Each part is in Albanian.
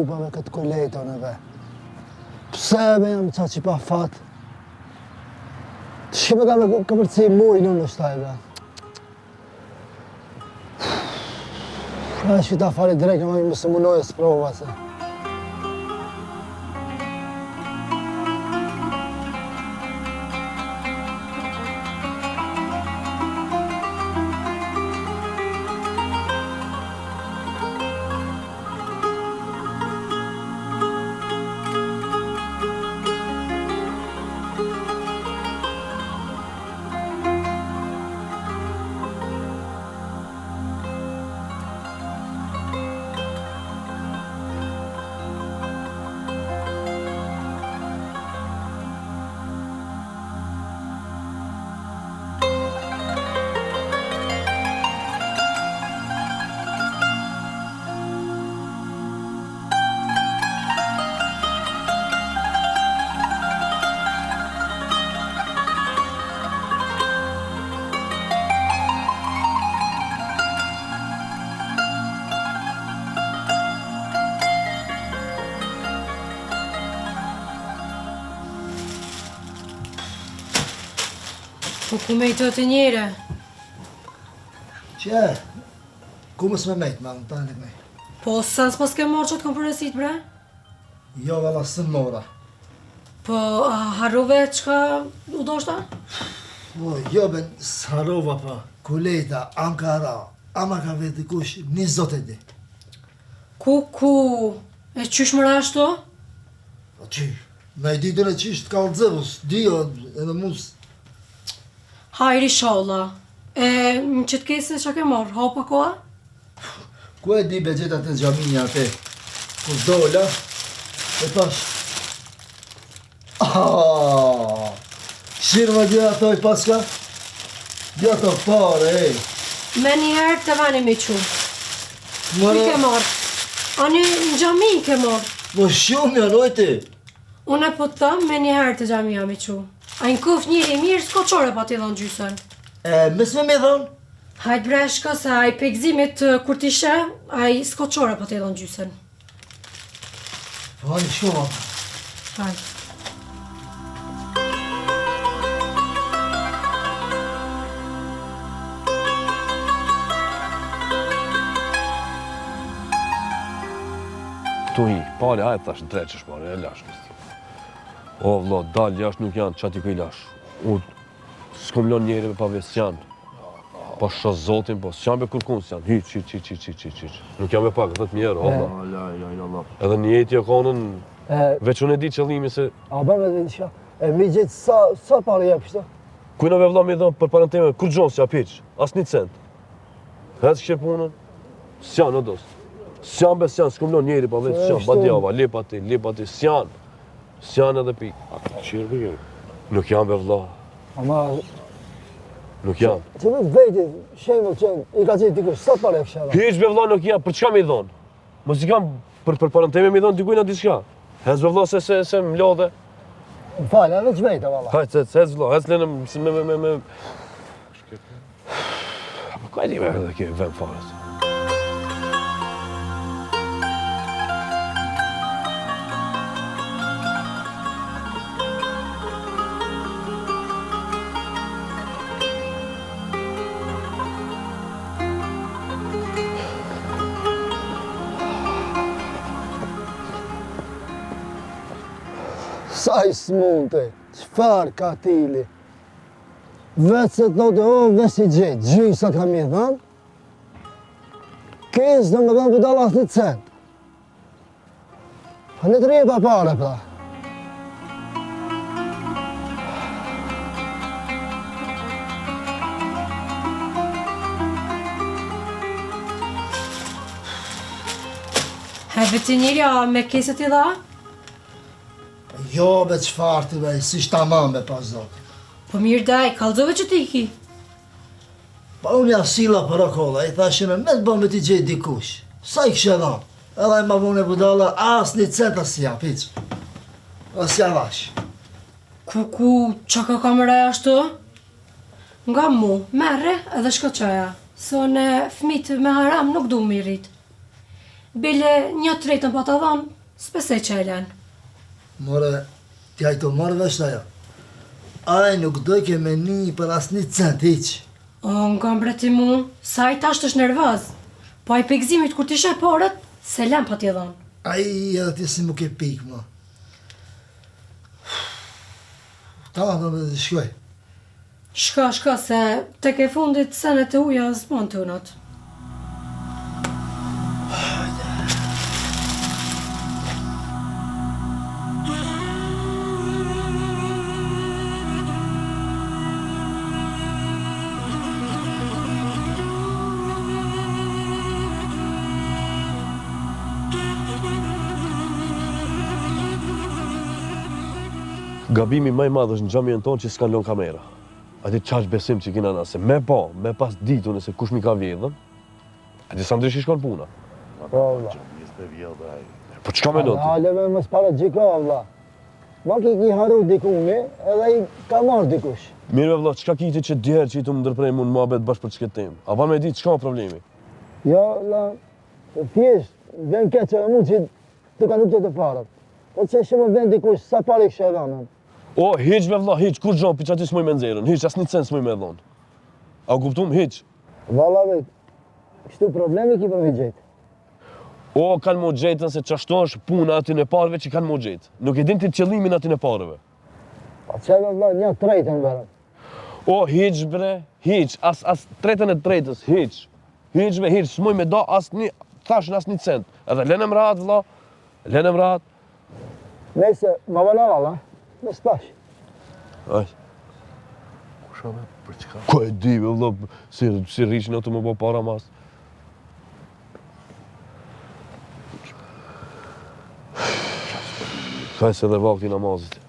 grupa me këtë koletën e ve. Pse me jam qa që pa fat? Të shime ka me këpërci mujnë unë në shtajve. Shqy ta fali drejke ma më së munojë së prova se. Po ku me i të të njëre? Që, ku mës me mejtë, ma në tani me. Po sa s'pas ke morë që të kom përësit, bre? Jo, valla së mora. Po harrove qka u doshta? Po, jo, ben, s'harova pa. Kuleta, Ankara, ama ka veti kush, një zote di. Ku, e qysh më rashto? Po, që, na i ditën e qisht ka aldzevus, dio, edhe mus. Hajri sholla. E në që të kese që ke morë, hopa koha? Ku e di begjetat e gjaminja ate? Kur dola, e tash. Shirë më dhja ato i paska? Dhja to pare, ej. Me njëherë të vani me qu. Mëra... Kuj ke morë? Ani në gjamin ke morë. Po shumë janë, ojti. Unë e po të thëmë me njëherë të gjamia me qu. A në kuf njëri mirë, s'ko qore pa t'i dhonë gjysën. Mes me dhonë? Hajtë breshka se a i pekzimit kur t'i she, a i s'ko qore pa t'i dhonë gjysën. Po hajtë shumë. Hajtë. Tu hi, pale, hajtë thash në treqesh pale, e lash kështë. O, vlo, dal, jashtë nuk janë, qati ku i lash. Unë, s'kom lon njeri pa vesë janë. Pa shë zotin, po s'janë be kërkun s'janë. Hyq. Nuk jam e pak, 10.000 euro, o, vlo. Edhe një jeti e konën, veç unë e di qëllimi se... A bërë me dhe që, e mi gjithë sa pare jep kështë? Kujna ve vla me dhëmë për paranteme, kur gjonë s'ja piq, as një cent. Hez kështë punën, s'janë, o dost. S'janë be s'janë, s'kom lon njeri pa vesë s'janë, badjava, lipati, s'janë. S'janë edhe pi. Qërë për nuk janë be vla. Ama... Nuk janë. Që me vejti, shemë që i ka qenë dikush, sa pare kështë edhe? Hiq be vla nuk janë, për çka me i dhonë? Mos i kam për paranteme me i dhonë dikujna diçka. Hez be vla se m'lodhe. Më falë, edhe që vejta, valla. Hajtë, hez vla, hez lene me... Apo ka e di me edhe kjo vend farës. Sa i s'munte, qëfar ka tili? Vetë se të note, o, vesi gjithë, gjyë sa ka mi dhënë, kësë në më dhënë për dalë asë një cent. Pa në të rije pa pare, pra. Heve të njëri, a me keset i dha? Jo, be qëfar të bej, si shtamam me pas zotë. Po mirë daj, kalzove që t'i ki. Pa unë ja sila për akolla, i thashime me të bëmë t'i gjithë dikush. Sa i kështë dhamë? Edhe i ma bëmë e budala, as një centa si ja, piq. As ja vash. Ku, qa ka kamera ashtu? Nga mu, merre edhe shko qaja. Se në fmit me haram nuk du mi rrit. bile 1/3 pa të dhanë, s'pese që e len. More, t'ja i të marrë vesh ajo. Aj nuk doj ke me një për as një cent, hiq. O, nga mbreti mu, sa i tash është nervaz. Po ai pegzimit kur t'ishe parët, se len pa t'i dhanë. Aj edhe ti si mu ke pik, ma. Ta do me shkoj. Shka, se tek e fundit senet e uja s'bon të unat. Gabimi më i madh është në xhamin tonë që s'kan lënë kamera. Ati qash besim që kina na, se me pas ditu nëse kush mi ka vjedhën, ati sa ndrysh i shkon puna. Po, vlla. Po çka me do ti? Haleve më s'pare gjika, vlla. Ma ki haru dikumi, edhe i ka marrë dikush. Mirë vlla, çka kiti që djerë që i të më ndërprej mund muhabet bashkë për çket tim? A pa me di çka o problemi? Jo, vlla, thjesht, vjen keqe e mund që të ka nuk të parat. Po që shumë vjen dikush, sa pare i kështë e dhanën. O, hiq me vlla, hiq, kur gjon, pi qati s'moj me nxerën, hiq, as një cent s'moj me dhonë. A kuptum, hiq? Valla vet, kështu problemi ki për me gjetë. O, kanë mo gjetën se qashto është puna aty në parëve që kanë mo gjetë. Nuk e din ti qëllimin aty në parëve. Pa që valla, 1/3 verëm. O, hiq bre, hiq, as tretën e tretës, hiq. Hiq me hiq, s'moj me da as një, thashën as një cent. Edhe lenem rat, vlla, lenem rat. Nëse, ma valla valla, me s'pash. Aj. Kusha me, për çka? Ko e di, valla, si rrishin ato më bo para mas. Kaj se dhe vakti namazit.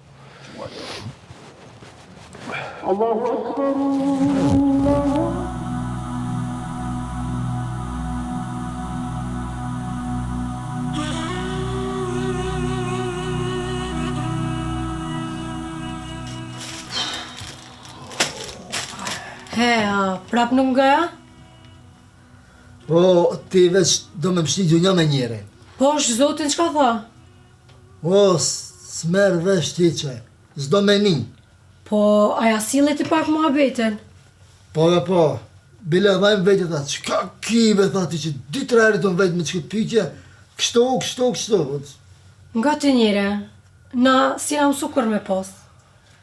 Prap nuk nga ja? O, ti veç do me mshni gjunja me njëre. Po, zotin çka tha? O, s'merë vesh ti që, s'do me një. Po, aja sillet i pak muhabetin. Po dhe po, bile dhajmë vetë tha, qka kibe, tha ti që 2-3 herë të vetë me që këtë pyqje, kështu. Nga të njëre, na si na mësu kur me pas.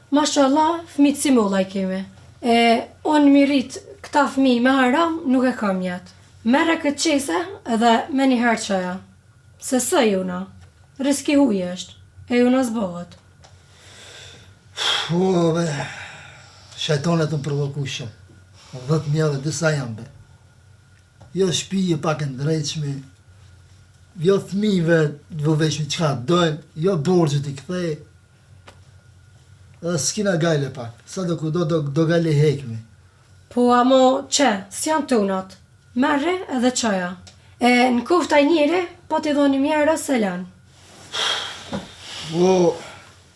Mashallah, fëmijët si molla i kemi. E, unë mirit këta fëmijë me haram nuk e kam jetë. Mere këtë qese edhe me një herë qaja. Se së juna, riski huj është, e juna zbohet. O, be, shajtonet të më provoku shumë. 10.000 dhe disa janë, be. Jo shpije pak e ndrejqmi, jo thmive dëvëveshmi qka dojnë, jo borgjët i kthej. Edhe s'kina gajle pak, sa do kudo do gajle hekmi. Po amo që, s'janë tunat, merre edhe qaja. E në kuftaj njëri, po t'i dhoni mjera se lanë. O,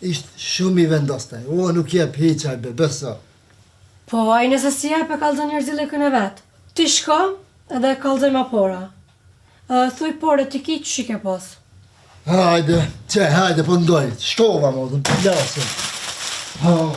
ishtë shumë i vendostaj, o nuk jep hiqaj be, beso. Po ai nëse si jep e kalzën njerëzile e vetë. Ti shko edhe kalzën ma pora. Thuj pore t'i ki që shike pos. Hajde, po ndojnë, shkova mo, dhe më plasën. Oh.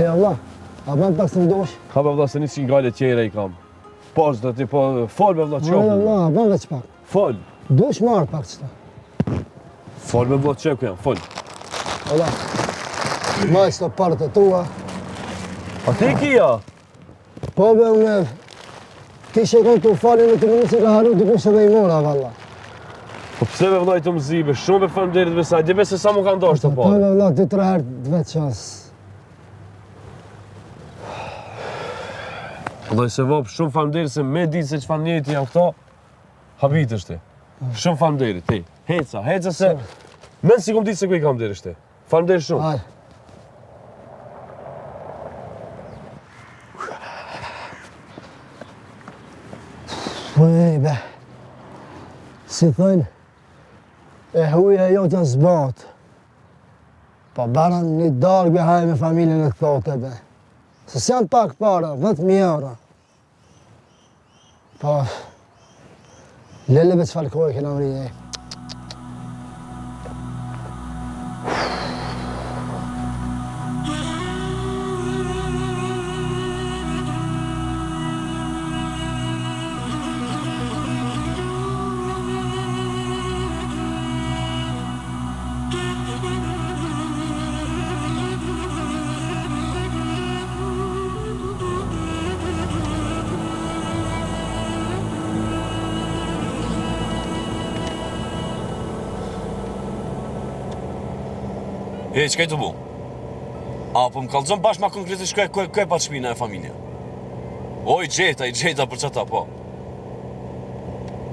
E Allah, a ban pak së ndosh? Ka be vlla se një si gajle tjere i kam. Pas dhe ti po, fol be vlla E qeku. Allah, a ban veç pak. Fol. Dush marrë pak qëta. Fol be vlla qeku jam, fol. Allah, maj s'to parët e tua. A ti kia? Po be unë, ti shekon të falin në të mënë si ka haru dikush edhe i mora, valla. Po pse be vlla i të mzibe, shumë be falënderit be saj, di be se sa mu ka ndosh të Po parë. be valla, 2-3 herë të vetë qas. Vllai se vop, shumë falënderit se me ditë se çfarë njëti janë këto, habitësh ti. Shumë falënderit ti. Heca se men si kom ditë se ku i kam deri shte. Falënderit shumë. Aj, Be, si thënë, e huja jo të zbat. Po baran një darë be hajë me familjen e thote be. Se s'janë pak para, 10.000 euro. Po, leleve që falkoj këna vrije. E, që ka i të bu? A, po më kalëzon bashkë ma konkretisht kë e pa të shpina e familja? O, i gjeta për qëta, po.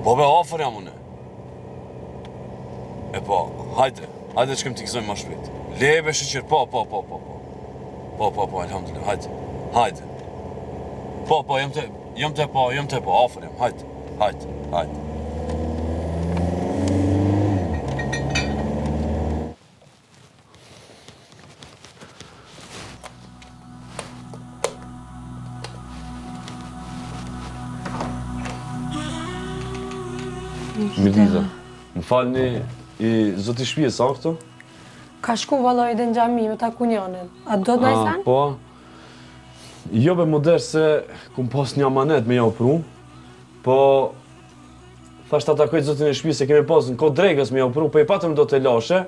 Po be, ofër jam une. E po, hajde që kem t'i gëzojmë ma shpejt. Lebe shëqir, po, alhamdulillah, hajde. Po, jam të po, ofër jam, hajde. Miliza, më falni i zoti shpije sa këto? Ka shku vallaj edhe në xhami me takunjanin. A do të më thënë? Po. Jo be modern se kum pas një amanet me ja pru, po thash ta takoj zotin e shtëpisë se kemi pas në kod dregës me ja pru, po i patëm do të lashe.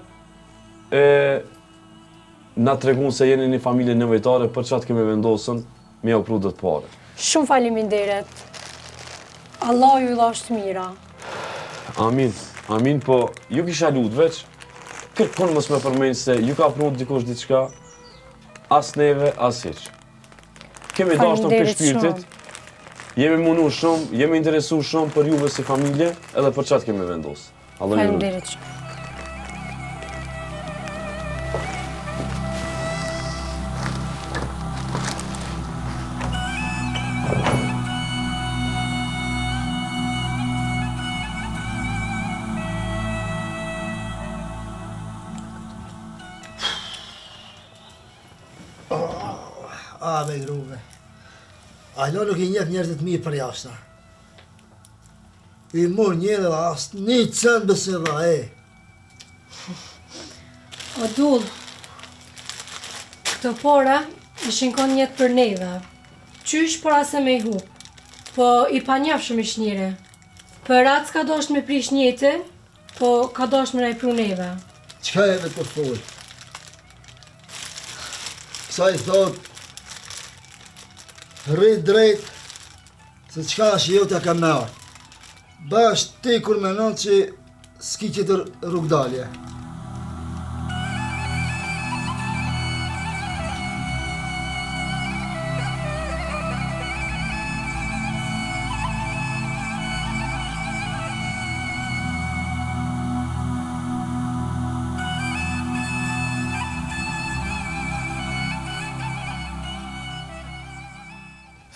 Na tregun se jeni një familje nevojtare për çfarë kemi vendosën me ja pru do të pare. Shumë faleminderit. Allah ju lash të mira. Amin, po ju kisha lut veç, kërkon mos me përmenj se ju ka pru dikush diçka, as neve, as hiq. Kemi dashur për shpirtit, jemi munu shumë, jemi interesu shumë për juve si familje, edhe për çfarë kemi vendosur. Allah ju lut. Me gruve. Ajo nuk i njeh njerëzit mirë për jashta. I mor njëre dhe asë një cent bëse dha, O dull, këtë pora i shinkon njetë për neve. Qysh por ase me i hup, po i pa njafshëm ish njëre. Për atë s'ka dosht me prish njete, po ka dosht me rajpru neve. Qka e me të folë? Kësa i thotë, rrit drejt, se qka është jo t'ja ka mërë. Bash ti kur menon që s'ki qëtër rrugdalje.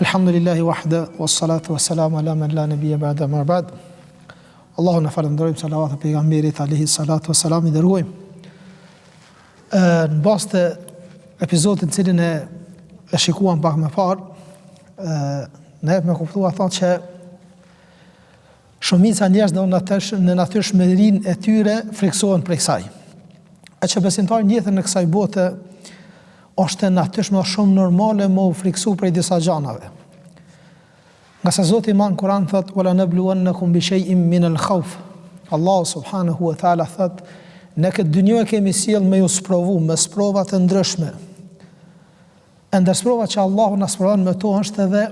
Alhamdulillahi wahda, wassalatu wassalamu ala man la nabiyya ba'da ma ba'd. Allahu na falënderojmë, salavat e pejgamberit alayhi salatu wassalam, i dërgojmë. Në bazë të episodit cilin e shikuam pak më parë, ne me kuptua thonë që shumica njerëzve në natyrshmërinë e tyre friksohen prej kësaj. E që besimtarë në jetën e kësaj bote është e natyrshme dhe shumë normale më u friksu prej disa gjanave. Nga se Zoti i Madh Kur'an thot: "Wala nabluwannakum bi shay'in min al-khawf." Allah subhanahu wa taala thot: "Ne këtë dynjë e kemi sjell me ju sprovu me sprova të ndryshme." Ndër sprovat që Allahu na sprovon me to është edhe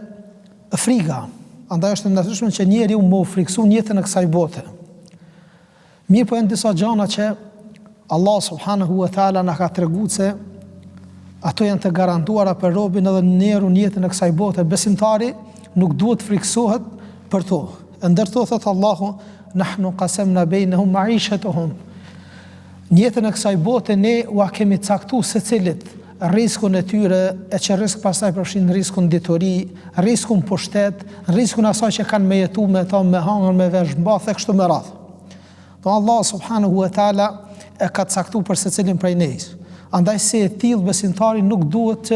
frika. Andaj është e natyrshme që njeriu më u friksu në jetën e kësaj bote. Mirë po janë disa gjana që Allah subhanahu wa taala na ka treguar se ato janë të garantuara për robin edhe në jetën e kësaj bote. Besimtari nuk duhet friksohet për to. Ndërto thot Allahu: "Nahnu qasamna bainahum ma'ishatuhum." Në jetën e kësaj bote ne u kemi caktuar secilit riskun e tyre, e që risk pastaj përfshin riskun ditori, riskun pushtet, riskun asaj që kanë me jetu me ta, me hangër, me vesh mbath e kështu me radhë. Do Allah subhanahu wa taala e ka caktuar për secilin prej nesh. Andaj se e tillë besimtari nuk duhet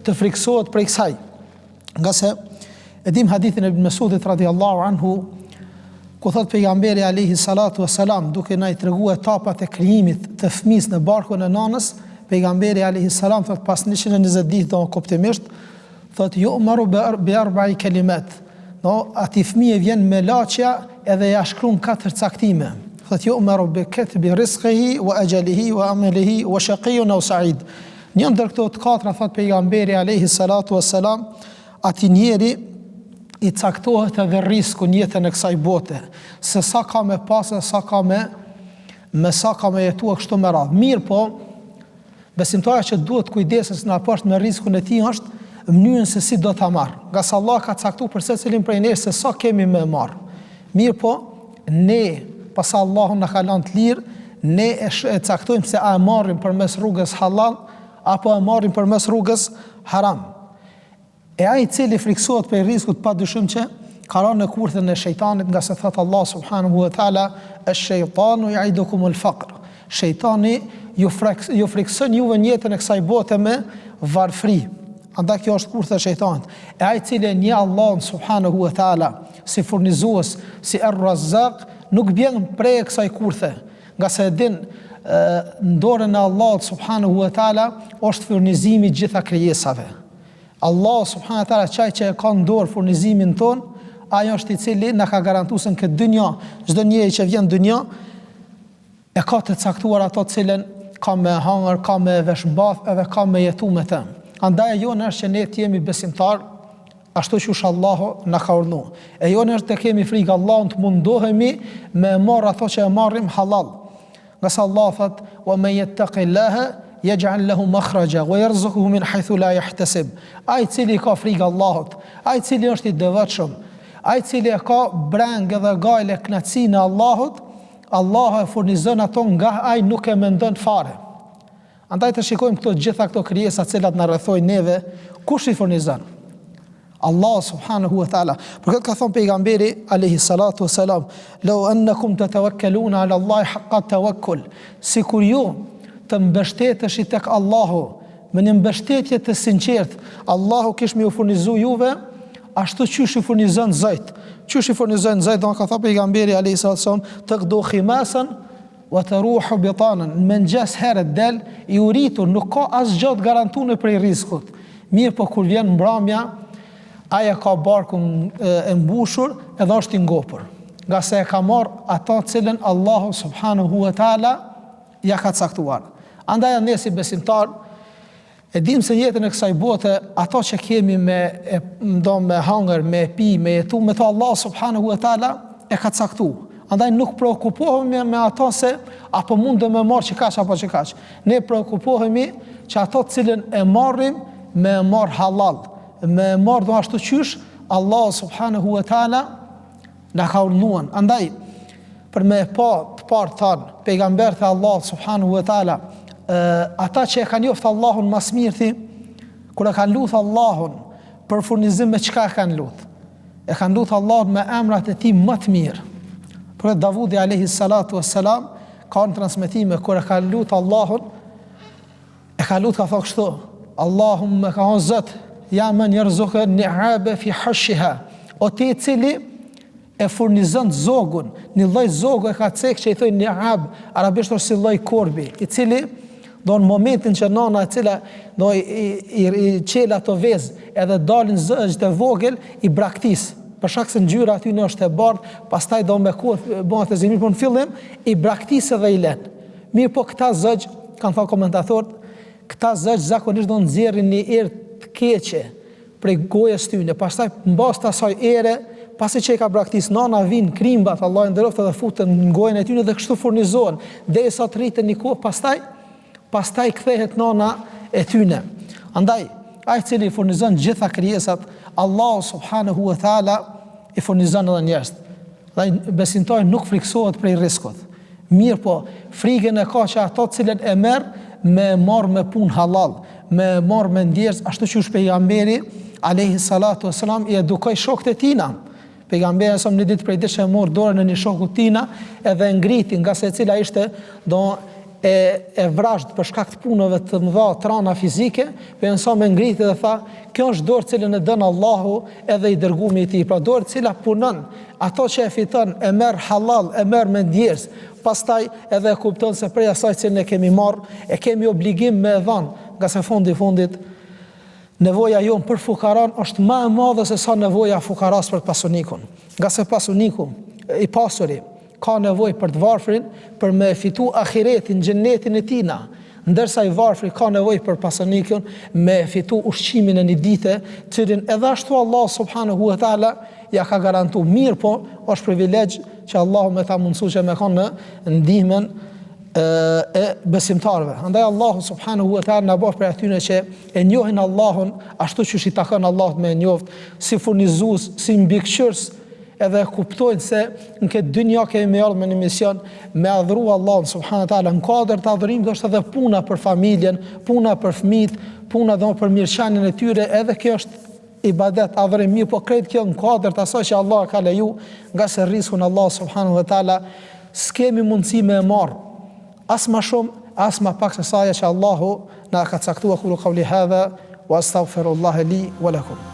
të friksohet prej kësaj. Nga se e dim hadithin e Ibn Mesudit radhiyallahu anhu, ku thot pejgamberi alayhi salatu wassalam, duke na i treguar etapat e krijimit të fëmisë në barkun e nanës, pejgamberi alayhi salam thot pas 120 ditë do kuptimisht, thot yu'maru bi arba'i kalimat. No, ati fëmijë vjen me laçja edhe ja shkruan 4 caktime. Thot yu'maru bi katbi rizqihi wa ajalihi wa amalihi wa shaqiyyun aw sa'id. Një ndër këto të 4 thot pejgamberi alayhi salatu wassalam, ati njeri i caktohet edhe risku në jetën e kësaj bote, se sa ka me pasë, sa ka me jetua kështu me radhë. Mirë po, besimtarja që duhet kujdeses në raport me riskun e tij është mënyrën se si do ta marr. Nga sa Allah ka caktuar për secilin prej nesh se sa kemi me marr. Mirë po, ne pas Allahu na ka lënë të lirë, ne e caktojmë se a e marrim përmes rrugës halal apo e marrim përmes rrugës haram. E ai i cili friksohet për riskut pa dyshim që ka rënë në kurthën e shejtanit, nga se thot Allah subhanahu wa taala, "Ash-shaytanu ya'idukum al-faqr." Shejtani ju frikson juve në jetën e kësaj bote me varfëri. Andaj kjo është kurtha e shejtanit. E ai i cili e njeh Allahun subhanahu wa taala si furnizues, si ar-Razzaq, nuk bjen prej kësaj kurthe, nga se e din në dorën e Allahut subhanahu wa taala është furnizimi i gjitha krijesave. Allah subhanahu wa taala çaj që e ka në dorë furnizimin ton, ai është i cili na ka garantuar se në këtë dynjë, çdo njeri që vjen në dynjë e ka të caktuar ato të cilën ka me hangër, ka me veshmbath edhe ka me jetu me të. Andaj jonë është që ne të jemi besimtar, ashtu që Allahu na ka urdhëruar. E jonë është të kemi frikë Allahun, të mundohemi me marr ato që e marrim halal. Nga sa Allah thot: "Wa man yattaqillaha yaj'al lahu makhraja wa yarzuquhu min haythu la yahtasib." Ai i cili ka frikë Allahut, ai i cili është i devotshëm, ai i cili ka breng edhe gajle kënaqësinë e Allahut, Allah e furnizon ato nga ai nuk e mendon fare. Andaj të shikojmë këto gjitha këto krijesa të cilat na rrethojnë neve, kush i furnizon? Allah subhanahu wa taala. Për këtë ka thënë pejgamberi alayhi salatu wasalam, "Law annakum tatawakkaluna ala Allah haqqa tawakkul." Sikur ju të mbështeteshit tek Allahu me një mbështetje të sinqertë, Allahu kish më u furnizu juve ashtu qysh i furnizon zejt. Qysh i furnizon zejt, do ka thënë pejgamberi alayhi salatu wasalam, "Taqdu khimasan wa taruhu bitanan." Në mëngjes herët del i uritur, nuk ka asgjë të garantuar prej rrezikut. Mirë po kur vjen mbrëmja, aja ka barkun e mbushur edhe është i ngopur, nga se e ka marr ato cilën Allahu subhanahu wa taala ja ka caktuar. Andaj ne si besimtar e dim se jetën e kësaj bote, ato që kemi me hangër, me pi, me jetu, me to Allah subhanahu wa taala e ka caktuar. Andaj nuk preokupohemi me ato se apo mund të më marr çikaç apo çikaç. Ne preokupohemi që ato cilën e marrim me marr halal, me marr do ashtu qysh Allah subhanahu wa taala na ka urdhëruar. Andaj për me pa të parë thanë pejgamberët e Allah subhanahu wa taala, ata që e kanë njoftë Allahun mas mirëthi, kur e kanë lutë Allahun për furnizim me çka e kanë lutë, e kanë lutë Allahun me emrat e tij më të mirë. Për Davudi alayhi salatu wassalam ka në transmetime kur e kanë lutë Allahun, e ka lutë ka thonë kështu: "Allahumma ka Zot, ja men yarzuqa ni'abe fi hashiha." O ti i cili e furnizon zogun, një lloj zogu e ka cek që i thoi ni'ab, arabisht është si lloj korbi, i cili do në momentin që nana e cila do i qela ato vezë edhe dalin zëgjt e vogël i braktis, për shkak se ngjyra aty në është e bardhë, pastaj do me kohë bëhet e zemër, por në fillim i braktis edhe i lën. Mirë po këta zëgjt, kanë thënë komentatorët, këta zëgjt zakonisht do nxjerrin një erë të keqe prej gojës tyne, pastaj mbas të asaj ere, pasi që i ka braktis nana, vinë krimbat, Allah e nderoft edhe futën në gojën e tyne dhe kështu furnizohen, derisa të rritën një kohë, pastaj kthehet nana e tyne. Andaj, ai i cili furnizon gjitha krijesat, Allah subhanahu wa taala i furnizon edhe njerëz. Dhe besimtari nuk friksohet prej rrezikut. Mirë po, frikën e ka që ato të cilën e merr me marr me punë halal, me marrë me ndjerës, ashtu që është pejgamberi alayhi salatu wassalam i edukoi shokët e tina. Pejgamberi sa një ditë prej ditësh e morë dorën e një shoku tina edhe ngriti, nga se cila ishte e vrasht për shkak të punëve të mëdha trana fizike, pensa me ngriti dhe tha, kjo është dorë cilën e dën Allahu edhe i dërgumi i tij, pra dorë cila punon, ato që e fiton e merr halal, e merr me ndjersë, pastaj edhe e kupton se prej asaj që ne kemi marrë, e kemi obligim me dhënë, nga se fundit nevoja jonë për fukaran është më e madhe se sa nevoja fukaras për pasunikun. Nga se pasuniku i pasuri ka nevojë për të varfrin, për me fitu ahiretin, xhennetin e tina, ndërsa i varfri ka nevojë për pasunikun me fitu ushqimin e një dite, cilin edhe ashtu Allah subhanahu wa taala ja ka garantu mirë, po është privilegj që Allahu me ta mundësu që me kanë në ndihmën e besimtarëve. Andaj Allahu subhanahu wa taala na bëf për atyre që e njohin Allahun ashtu siç i takon Allahut me e njoft, si furnizues, si mbikëqyrës, edhe kuptojnë se në këtë dynja kemi ardhur me një mision me adhuru Allahun subhanahu wa taala. Në kuadër të adhurimit është edhe puna për familjen, puna për fëmijët, puna dhe për mirëqenien e tyre, edhe kjo është ibadet, adhurim, po krejt kjo në kuadër të asaj që Allah ka leju, nga se rrizkun Allah subhanahu wa taala s'kemi mundësi me e marr as ma shumë, as ma pak se saja që Allahu na ka caktuar. Qulu qawli hadha wa astaghfirullaha li wa lakum.